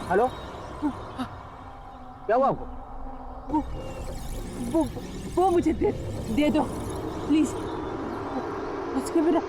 Hello, क्या हुआ आपको? वो मुझे दे दो प्लीज। उसके बिना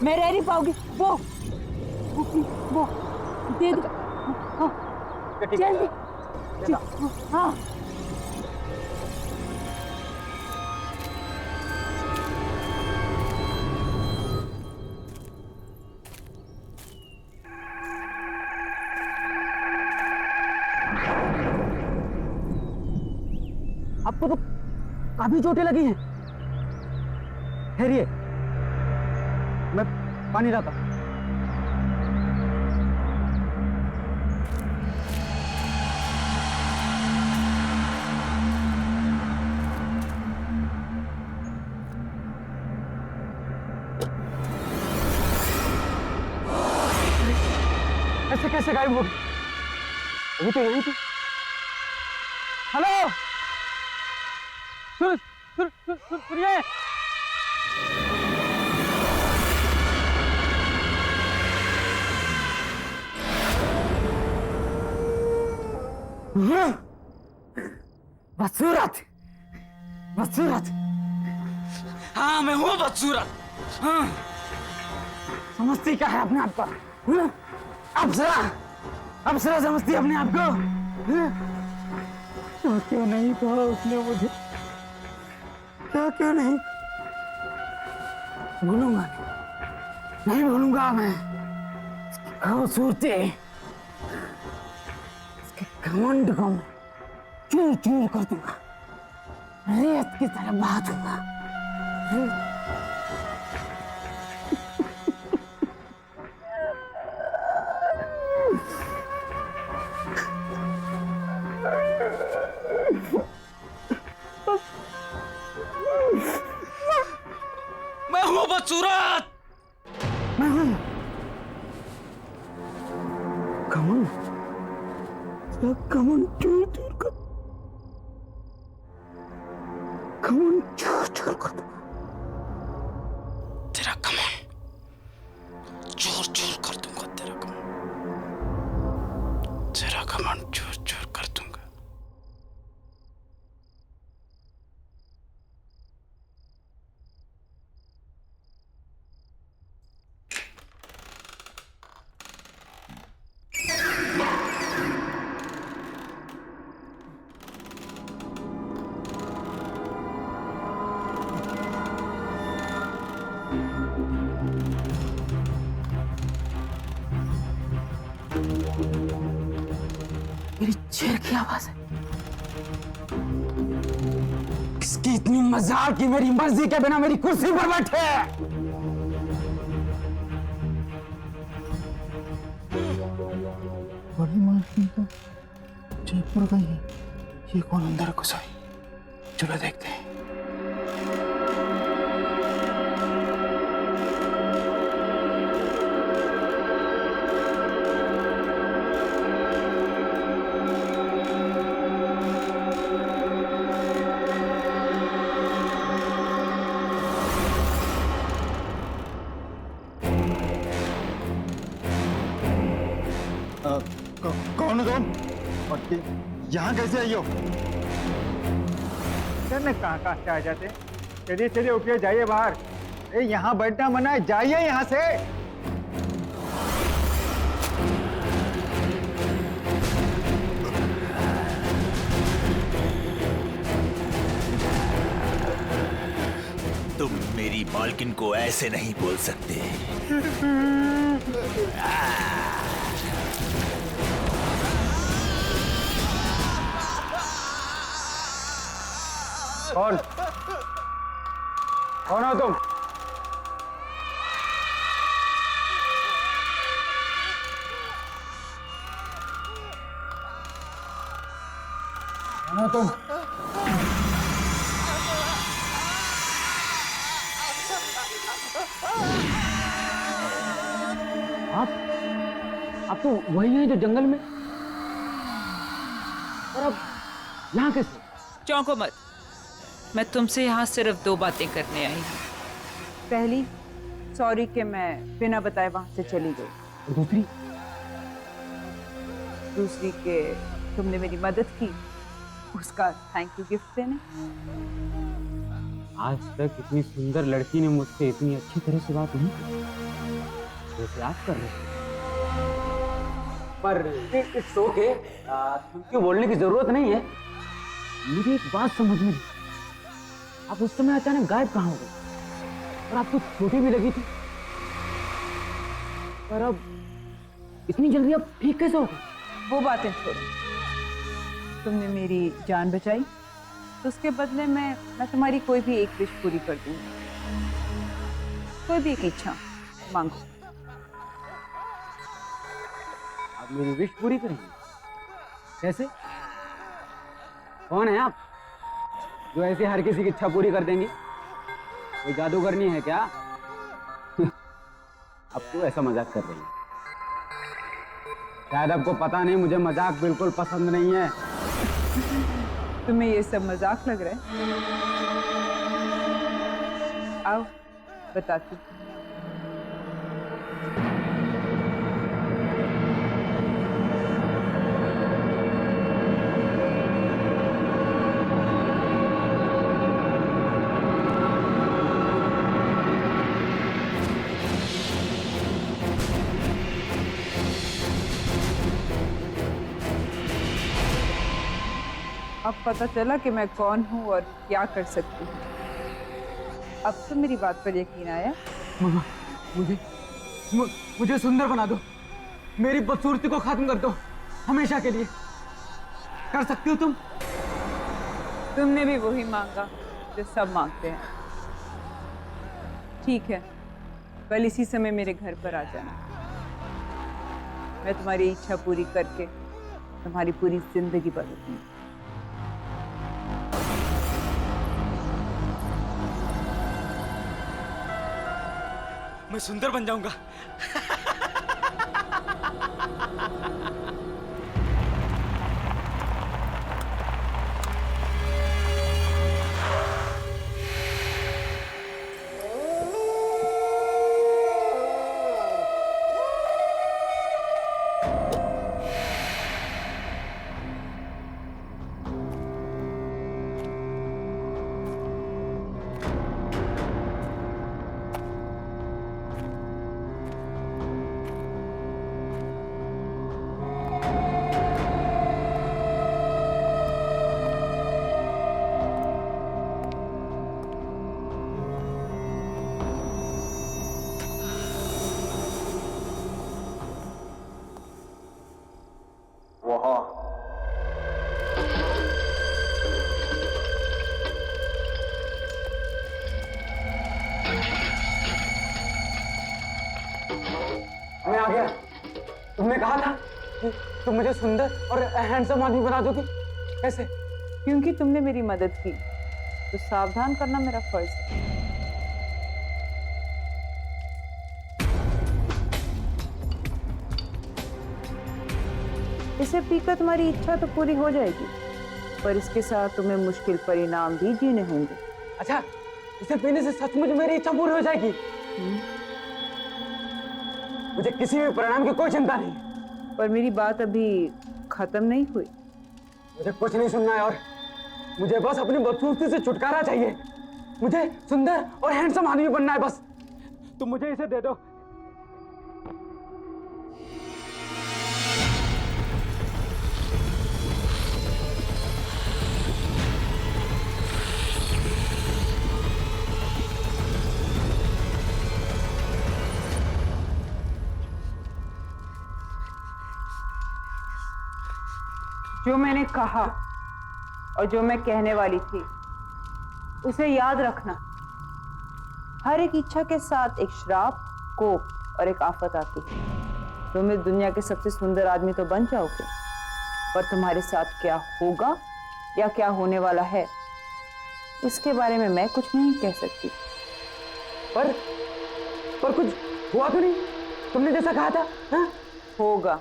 मैं रह नहीं पाऊंगी। वो दे दो। हाँ जल्दी। हाँ आपको तो काफी चोटें लगी हैं। ठहरिए, मैं पानी लाता हूं। ऐसे कैसे गायब हो गई? अभी तो यहीं थी। हेलो, सुनिए। बदसूरत, बदसूरत। हाँ मैं हूँ बदसूरत। हाँ समझती क्या है अपने आप को? अप्सरा, अप्सरा समझती है अपने आप को? तो क्यों नहीं कहा उसने मुझे? क्या क्यों नहीं? भूलूंगा नहीं भूलूंगा मैं। खूबसूरती, इसके घमंड को मैं चूर चूर कर दूंगा, रेत की तरह बहा दूंगा। मैं हूँ बदसूरत। मैं हूं घमंड, घमंड चूर चूर कर, घमंड चूर चूर कर दूंगा। तेरा घमंड चूर चूर कर दूंगा। तेरा घमंड चूर चूर कर दूंगा। मेरी चेयर की आवाज है। किसकी इतनी मजाल कि मेरी मर्जी के बिना मेरी कुर्सी पर बैठे? बड़ी मालकिन तो जयपुर गई है। ये कौन अंदर घुसा है? चलो देखते हैं। कौन हो तुम? और यहाँ कैसे आई हो? सर कहाँ कहाँ से आ जाते? चलिए चलिए उठिए, जाइए बाहर। अरे यहाँ बैठना मना है, जाइए यहाँ से। तुम मेरी मालकिन को ऐसे नहीं बोल सकते। कौन कौन हो तुम? कौन हो तुम? आप तो वही हैं जो जंगल में, और अब यहाँ कैसे? चौंको मत, मैं तुमसे यहाँ सिर्फ 2 बातें करने आई हूँ। पहली, सॉरी कि मैं बिना बताए वहां से चली गई। और दूसरी, दूसरी के तुमने मेरी मदद की, उसका थैंक यू गिफ्ट देने। आज तक इतनी सुंदर लड़की ने मुझसे इतनी अच्छी तरह से बात नहीं की जैसे आप कर रहे हैं। पर इट्स ओके, क्यों बोलने की जरूरत नहीं है। मुझे एक बात समझ में नहीं, आप उस समय अचानक गायब कहाँ हो गए? और आपको छोटी भी लगी थी, पर अब इतनी जल्दी आप ठीक कैसे हो गए? वो बातें छोड़ो, तुमने मेरी जान बचाई तो उसके बदले में मैं तुम्हारी कोई भी एक विश पूरी कर दूंगी। कोई भी एक इच्छा मांगो। आप मेरी विश पूरी करेंगे? कैसे? कौन है आप जो ऐसे हर किसी की इच्छा पूरी कर देंगी? कोई जादूगरनी है क्या? अब तो ऐसा मजाक कर रही है। शायद आपको पता नहीं, मुझे मजाक बिल्कुल पसंद नहीं है। तुम्हें ये सब मजाक लग रहा है? आओ बताती हूँ। अब पता चला कि मैं कौन हूँ और क्या कर सकती हूँ। अब तो मेरी बात पर यकीन आया। मुझे सुंदर बना दो, मेरी बदसूरती को खत्म कर दो हमेशा के लिए। कर सकती हो तुम? तुमने भी वही मांगा जो सब मांगते हैं। ठीक है, कल इसी समय मेरे घर पर आ जाना। मैं तुम्हारी इच्छा पूरी करके तुम्हारी पूरी जिंदगी बदलूंगी। मैं सुंदर बन जाऊंगा। मैं आ गया। तुमने कहा था कि तुम मुझे सुंदर और हैंडसम आदमी बना दोगी। कैसे? क्योंकि तुमने मेरी मदद की तो सावधान करना मेरा फर्ज है। इसे पीकर तुम्हारी इच्छा तो पूरी हो जाएगी, पर इसके साथ तुम्हें मुश्किल परिणाम भी जीने होंगे। अच्छा, इसे पीने से सचमुच मेरी इच्छा पूरी हो जाएगी? मुझे किसी भी परिणाम की कोई चिंता नहीं है। पर मेरी बात अभी खत्म नहीं हुई। मुझे कुछ नहीं सुनना है, और मुझे बस अपनी बदसूरती से छुटकारा चाहिए। मुझे सुंदर और हैंडसम आदमी बनना है बस। तुम मुझे इसे दे दो। जो मैंने कहा और जो मैं कहने वाली थी उसे याद रखना। हर एक इच्छा के साथ एक श्राप, कोप और एक आफत आती है। तुम इस दुनिया के सबसे सुंदर आदमी तो बन जाओगे, पर तुम्हारे साथ क्या होगा या क्या होने वाला है इसके बारे में मैं कुछ नहीं कह सकती। पर कुछ हुआ तो नहीं? तुमने जैसा कहा था। हाँ? होगा।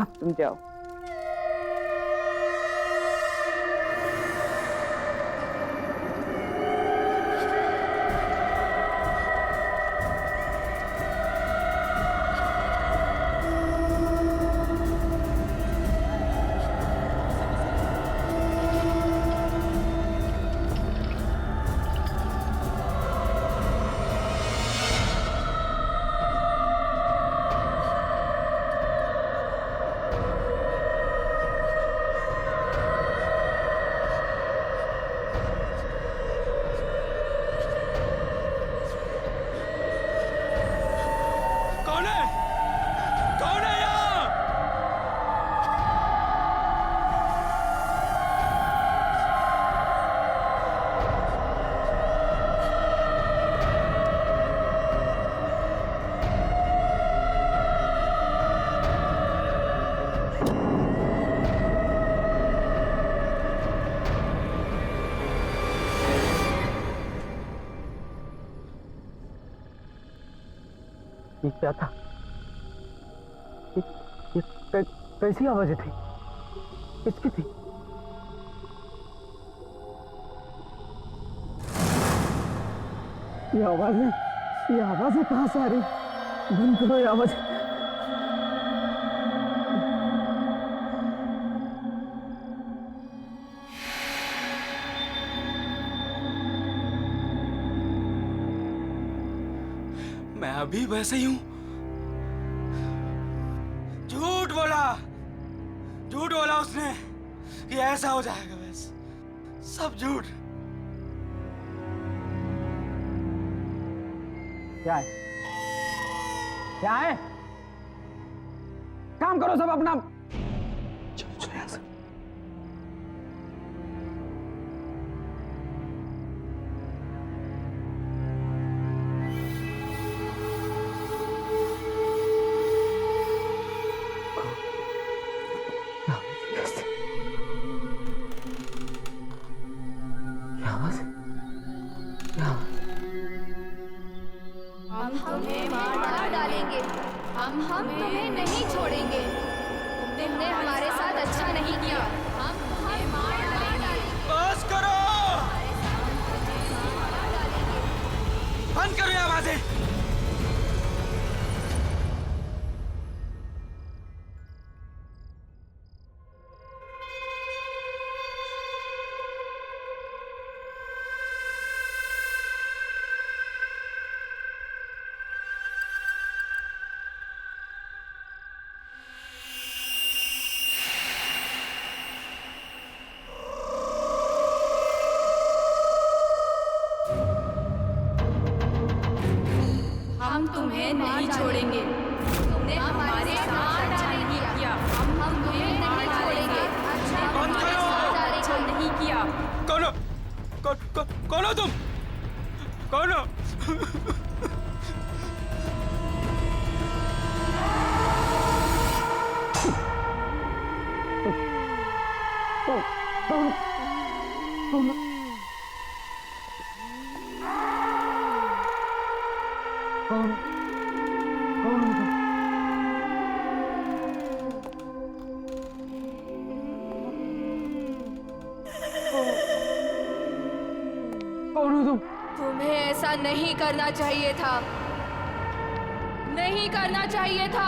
अब तुम जाओ। ये क्या था? ये कैसी आवाजें थी? किसकी थी? ये आवाजें कहाँ से आ रही? बंद करो ये आवाजें। मैं अभी वैसे ही हूं। झूठ बोला उसने कि ऐसा हो जाएगा। बस सब झूठ। क्या है? क्या है? काम करो सब अपना। चलो चलो यहाँ से। हम तुम्हें मार डालेंगे। हम तुम्हें नहीं छोड़ेंगे। तुमने हमारे साथ अच्छा नहीं किया। हम तुम्हें मार डालेंगे। बस करो। बंद करो ये आवाजें। हम तुम्हें नहीं छोड़ेंगे। तुमने हमारे साथ अच्छा नहीं किया। हम तुम्हें नहीं छोड़ेंगे। बंद करो। अच्छा नहीं किया। कौन हो तुम? कौन हो? कौन हो तुम? तुम्हें ऐसा नहीं करना चाहिए था। नहीं करना चाहिए था।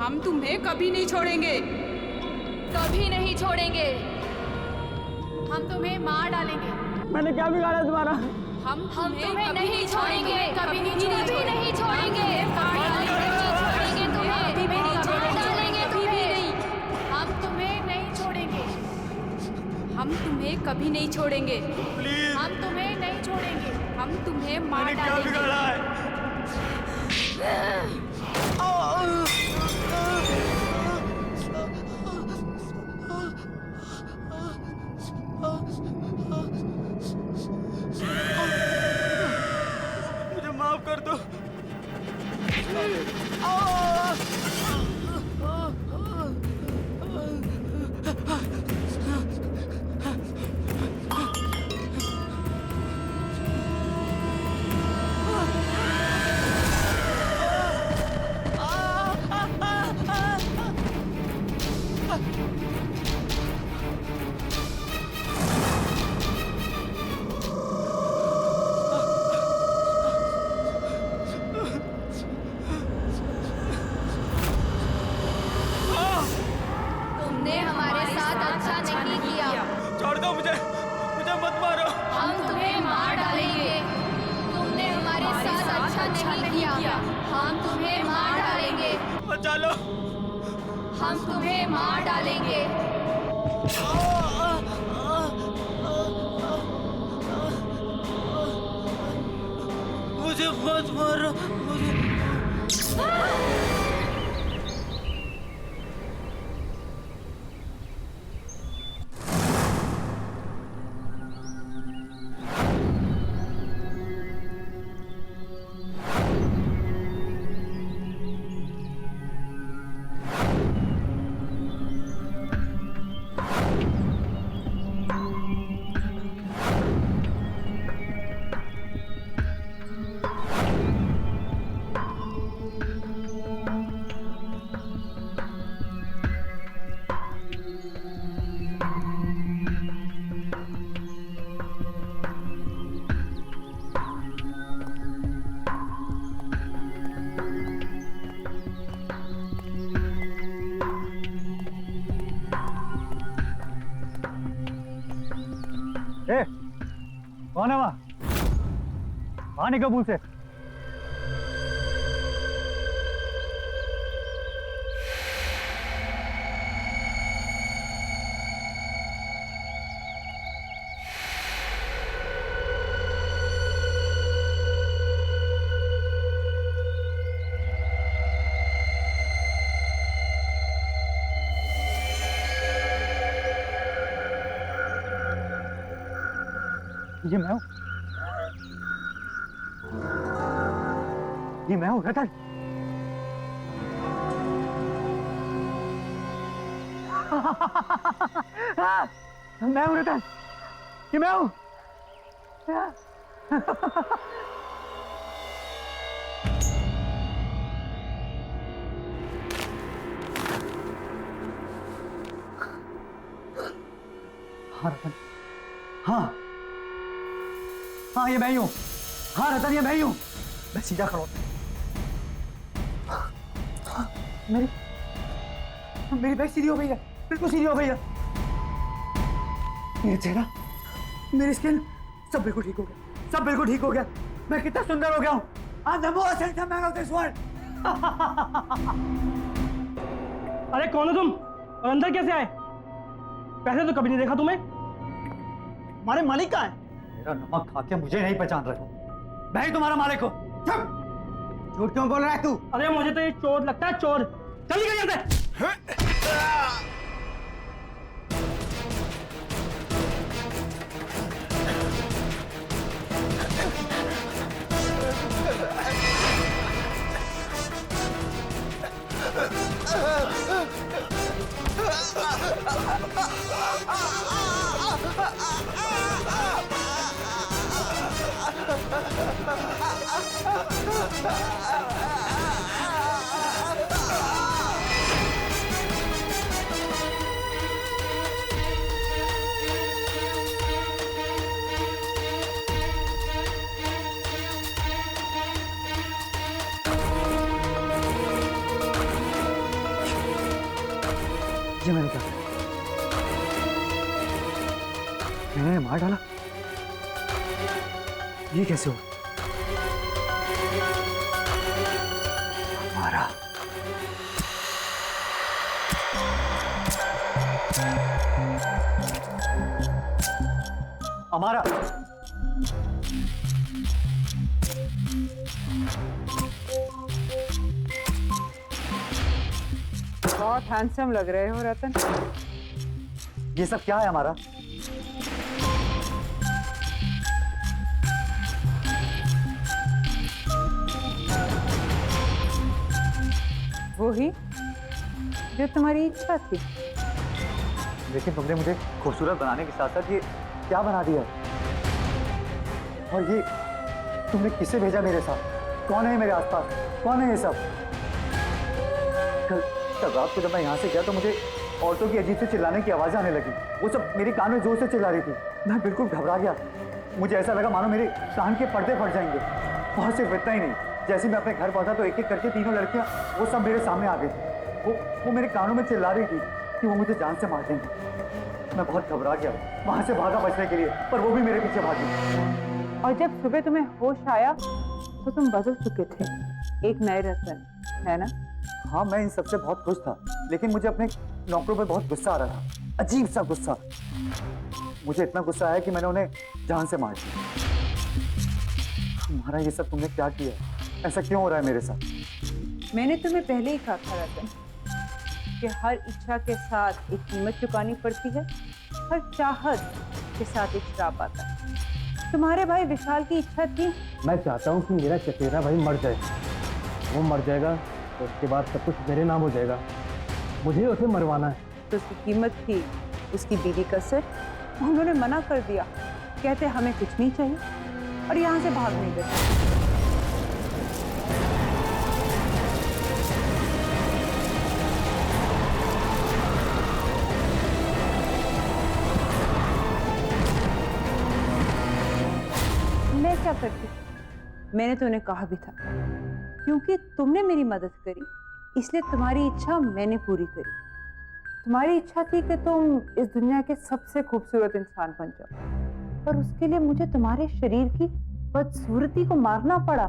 हम तुम्हें कभी नहीं छोड़ेंगे। कभी नहीं छोड़ेंगे। हम तुम्हें मार डालेंगे। मैंने क्या बिगाड़ा तुम्हारा? हम तुम्हें नहीं छोड़ेंगे। कभी नहीं छोड़ेंगे। नहीं छोड़ेंगे। मार डालेंगे तुम्हें। मार डालेंगे तुम्हें। हम तुम्हें नहीं छोड़ेंगे। हम तुम्हें कभी नहीं छोड़ेंगे। प्लीज। हम तुम्हें नहीं छोड़ेंगे। हम तुम्हें मार मैंने क्या डालेंगे। बिगाड़ा है? मुझे माफ कर दो। तुमने हमारे साथ अच्छा नहीं किया। छोड़ दो मुझे। मुझे मत मारो। हम तुम्हें मार डालेंगे। तुमने हमारे साथ अच्छा नहीं किया। हम तुम्हें मार डालेंगे। बचा लो। हम तुम्हें मार डालेंगे। मुझे मत मारो। मुझे बाहर निकल कबूल से। ये मैं हूँ, ये मैं हूँ रतन। मैं हूँ रतन, ये मैं हूँ। हाँ रतन, हाँ हाँ ये मैं ही हूँ। हाँ रतन ये मैं ही हूँ। मैं सीधा खड़ा हूँ। हाँ, मेरी बैक सीधी हो गई है, बिल्कुल सीधी हो गई है। मेरा चेहरा, मेरी स्किन सब बिल्कुल ठीक हो गया, सब बिल्कुल ठीक हो गया। मैं कितना सुंदर हो गया हूँ। I'm the most handsome man of this world. अरे कौन हो तुम और अंदर कैसे आए? पहले तो कभी नहीं देखा तुम्हें। हमारे मालिक कहाँ है? मेरा नमक खा के मुझे नहीं पहचान रहे हो। मैं ही तुम्हारा मालिक हूँ। झूठ क्यों बोल रहा है तू? अरे मुझे तो ये चोर लगता है, चोर। चल निकल यहाँ से। ये मैंने क्या किया? मैंने मार डाला? ये कैसे हो? मारा। हमारा बहुत हैंडसम लग रहे हो रतन। ये सब क्या है हमारा? वो ही जो तुम्हारी इच्छा थी। लेकिन तुमने मुझे खूबसूरत बनाने के साथ साथ ये क्या बना दिया? और ये तुमने किसे भेजा मेरे साथ? कौन है मेरे आसपास? कौन है ये सब? कल रात को जब मैं यहाँ से गया तो मुझे औरतों की अजीब से चिल्लाने की आवाज़ें आने लगी। वो सब मेरे कान में जोर से चिल्ला रही थी। मैं बिल्कुल घबरा गया। मुझे ऐसा लगा मानो मेरे कान के पर्दे फट जाएंगे। और सिर्फ इतना ही नहीं, जैसे मैं अपने घर पहुंचा तो एक एक करके तीनों लड़कियां वो सब मेरे सामने आ गई थी। वो मेरे कानों में चिल्ला रही थी कि वो मुझे जान से मार देंगे। मैं बहुत घबरा गया, वहां से भागा बचने के लिए, पर वो भी मेरे पीछे भागी। और जब सुबह तुम्हें होश आया तो तुम बदल चुके थे, एक नए रतन, है ना? हाँ, मैं इन सबसे बहुत खुश था, लेकिन मुझे अपने नौकरों पर बहुत गुस्सा आ रहा था, अजीब सा गुस्सा। मुझे इतना गुस्सा आया कि मैंने उन्हें जान से मार दिया। तुम्हारा ये सब तुमने क्या किया? ऐसा क्यों हो रहा है मेरे साथ? मैंने तुम्हें पहले ही कहा था रतन कि हर इच्छा के साथ एक कीमत चुकानी पड़ती है, हर चाहत के साथ एक श्राप आता है। तुम्हारे भाई विशाल की इच्छा थी। मैं चाहता हूँ कि मेरा चचेरा भाई मर जाए। वो मर जाएगा तो उसके बाद सब कुछ मेरे नाम हो जाएगा। मुझे उसे मरवाना है। तो उसकी कीमत थी उसकी बीवी का सिर। उन्होंने मना कर दिया, कहते हमें कुछ नहीं चाहिए, और यहाँ से भाग नहीं गए। मैं क्या करती? मैंने तो उन्हें कहा भी था, क्योंकि तुमने मेरी मदद करी इसलिए तुम्हारी इच्छा मैंने पूरी करी। तुम्हारी इच्छा थी कि तुम इस दुनिया के सबसे खूबसूरत इंसान बन जाओ, पर उसके लिए मुझे तुम्हारे शरीर की बदसूरती को मारना पड़ा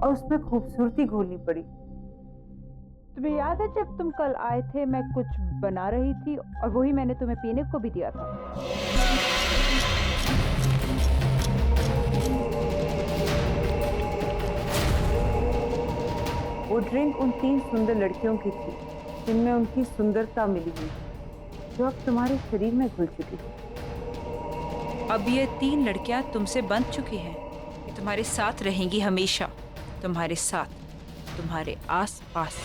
और उसमें खूबसूरती घोलनी पड़ी। तुम्हें याद है जब तुम कल आए थे, मैं कुछ बना रही थी और वही मैंने तुम्हें पीने को भी दिया था। वो ड्रिंक उन 3 सुंदर लड़कियों की थी जिनमें उनकी सुंदरता मिली हुई, जो अब तुम्हारे शरीर में घुल चुकी थी। अब ये 3 लड़कियां तुमसे बंध चुकी हैं। ये तुम्हारे साथ रहेंगी हमेशा, तुम्हारे साथ, तुम्हारे आस पास।